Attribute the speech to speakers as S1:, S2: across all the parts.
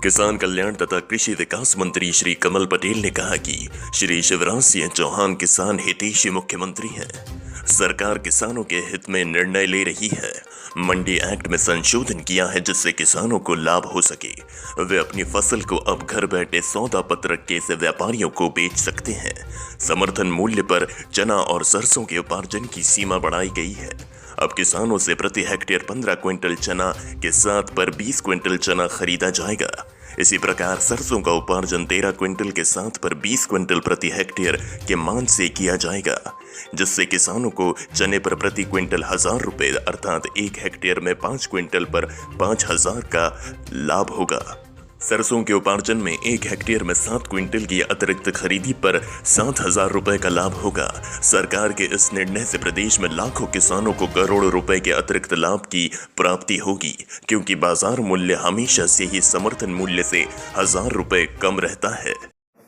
S1: किसान कल्याण तथा कृषि विकास मंत्री श्री कमल पटेल ने कहा कि श्री शिवराज सिंह चौहान किसान हितैषी मुख्यमंत्री हैं। सरकार किसानों के हित में निर्णय ले रही है। मंडी एक्ट में संशोधन किया है जिससे किसानों को लाभ हो सके। वे अपनी फसल को अब घर बैठे सौदा पत्र के से व्यापारियों को बेच सकते हैं। समर्थन मूल्य पर चना और सरसों के उपार्जन की सीमा बढ़ाई गई है। अब किसानों से प्रति हेक्टेयर 15 क्विंटल चना के साथ पर 20 क्विंटल चना खरीदा जाएगा। इसी प्रकार सरसों का उपार्जन 13 क्विंटल के साथ पर 20 क्विंटल प्रति हेक्टेयर के मान से किया जाएगा, जिससे किसानों को चने पर प्रति क्विंटल 1000 रुपए अर्थात 1 हेक्टेयर में 5 क्विंटल पर 5000 का लाभ होगा। सरसों के उपार्जन में 1 हेक्टेयर में 7 क्विंटल की अतिरिक्त खरीदी पर 7000 रुपए का लाभ होगा। सरकार के इस निर्णय से प्रदेश में लाखों किसानों को करोड़ों रुपए के अतिरिक्त लाभ की प्राप्ति होगी, क्योंकि बाजार मूल्य हमेशा से ही समर्थन मूल्य से 1000 रुपए कम रहता है।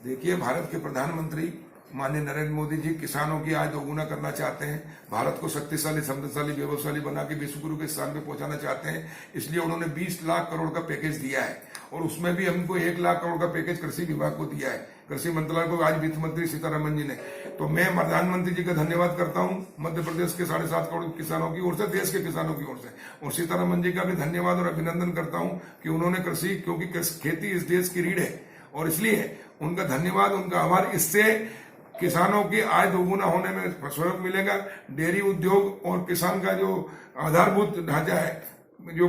S2: देखिए, भारत के प्रधानमंत्री माननीय नरेंद्र मोदी जी किसानों की आय दोगुना करना चाहते हैं। भारत को शक्तिशाली, समृद्धशाली, वैभवशाली बना के विश्व गुरु के स्थान पे पहुंचाना चाहते हैं। इसलिए उन्होंने 20 लाख करोड़ का पैकेज दिया है और उसमें भी हमको 1 लाख करोड़ का पैकेज कृषि विभाग को दिया है, कृषि मंत्रालय को। आज वित्त मंत्री सीतारमन जी ने, तो मैं प्रधानमंत्री जी का धन्यवाद करता हूं मध्य प्रदेश के 7.5 करोड़ किसानों की ओर से, देश के किसानों की ओर से, और सीतारमन जी का भी धन्यवाद और अभिनंदन करता हूं कि उन्होंने कृषि, क्योंकि खेती इस देश की रीढ़ है और इसलिए उनका धन्यवाद, उनका आभार। इससे किसानों की आय दोगुना होने में सहयोग मिलेगा। डेयरी उद्योग और किसान का जो आधारभूत ढांचा है, जो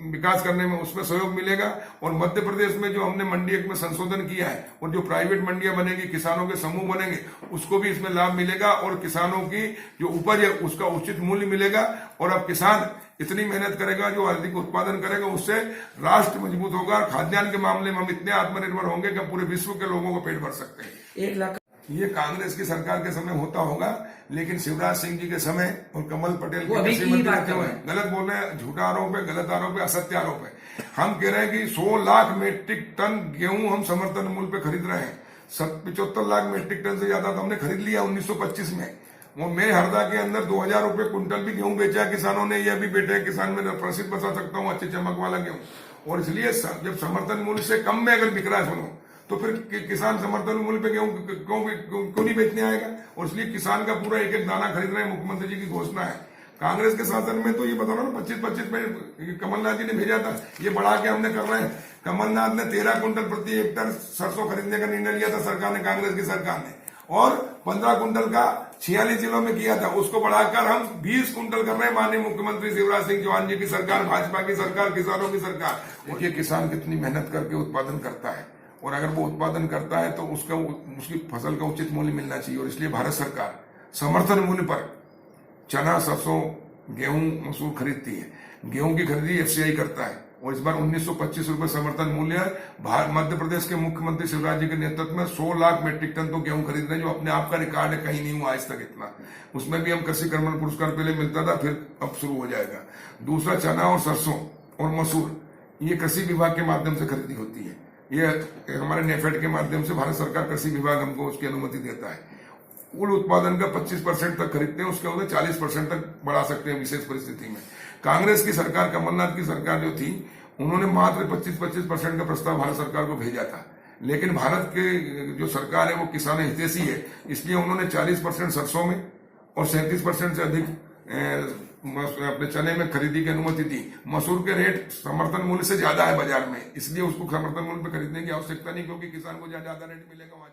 S2: विकास करने में, उसमें सहयोग मिलेगा। और मध्य प्रदेश में जो हमने मंडी एक्ट में संशोधन किया है और जो प्राइवेट मंडियां बनेगी, किसानों के समूह बनेंगे, उसको भी इसमें लाभ मिलेगा और किसानों की जो उपज है उसका उचित मूल्य मिलेगा। और अब किसान इतनी मेहनत करेगा, जो अधिक उत्पादन करेगा, उससे राष्ट्र मजबूत होगा। खाद्यान्न के मामले में हम इतने आत्मनिर्भर होंगे कि पूरे विश्व के लोगों को पेट भर सकते हैं।
S3: 1 लाख
S2: ये कांग्रेस की सरकार के समय होता होगा, लेकिन शिवराज सिंह जी के समय और कमल पटेल के कृषि मंत्री रखे हुए गलत बोल रहे हैं। झूठा आरोप है, गलत आरोप है, असत्य आरोप है। हम कह रहे हैं कि 100 लाख मीट्रिक टन गेहूं हम समर्थन मूल्य पे खरीद रहे हैं। 75 लाख मीट्रिक टन से ज्यादा तो हमने खरीद लिया 1925 में। वो मैं हरदा के अंदर 2000 रुपए कुंटल भी गेहूं बेचा है किसानों ने। यह भी बेटे किसान में प्रसिद्ध बता सकता हूँ, अच्छे चमक वाला गेहूं। और इसलिए जब समर्थन मूल्य से कम में अगर बिक रहा है, सुनो, तो फिर किसान समर्थन मूल्य पे गेहूं क्यों नहीं बेचने आएगा। और इसलिए किसान का पूरा एक एक दाना खरीद रहे हैं। मुख्यमंत्री जी की घोषणा है। कांग्रेस के शासन में तो ये बता रहा ना, 25-25 में कमलनाथ जी ने भेजा था, ये बढ़ा के हमने कर रहे हैं। कमलनाथ ने 13 क्विंटल प्रति हेक्टेयर सरसों खरीदने का निर्णय लिया था सरकार ने, कांग्रेस की सरकार ने, और 15 क्विंटल का 46 जिलों में किया था। उसको बढ़ाकर हम 20 क्विंटल कर रहे हैं। माननीय मुख्यमंत्री शिवराज सिंह चौहान जी की सरकार, भाजपा की सरकार, किसानों की सरकार। देखिए, किसान कितनी मेहनत करके उत्पादन करता है, और अगर वो उत्पादन करता है तो उसकी फसल का उचित मूल्य मिलना चाहिए। और इसलिए भारत सरकार समर्थन मूल्य पर चना, सरसों, गेहूं, मसूर खरीदती है। गेहूं की खरीदी एफसीआई करता है और इस बार 1925 रुपए समर्थन मूल्य है। मध्य प्रदेश के मुख्यमंत्री शिवराज जी के नेतृत्व में 100 लाख मीट्रिक टन तो गेहूं खरीद रहे हैं, जो अपने आप का रिकॉर्ड है, कहीं नहीं हुआ आज तक इतना। उसमें भी हम कृषि कर्मण पुरस्कार पहले मिलता था, फिर अब शुरू हो जाएगा। दूसरा, चना और सरसों और मसूर, ये कृषि विभाग के माध्यम से खरीदी होती है। ये हमारे नेफेड के माध्यम से भारत सरकार, कृषि विभाग हमको उसकी अनुमति देता है। कुल उत्पादन का 25% तक खरीदते हैं, उसके बाद 40% तक बढ़ा सकते हैं विशेष परिस्थिति में। कांग्रेस की सरकार, कमलनाथ की सरकार जो थी, उन्होंने मात्र 25% का प्रस्ताव भारत सरकार को भेजा था। लेकिन भारत के जो सरकार है वो किसान हितैषी है, इसलिए उन्होंने 40% सरसों में और 37% से अधिक अपने चने में खरीदी की अनुमति दी। मसूर के रेट समर्थन मूल्य से ज्यादा है बाजार में, इसलिए उसको समर्थन मूल्य पे खरीदने की आवश्यकता नहीं, क्योंकि किसान को जहां ज्यादा रेट मिलेगा वहां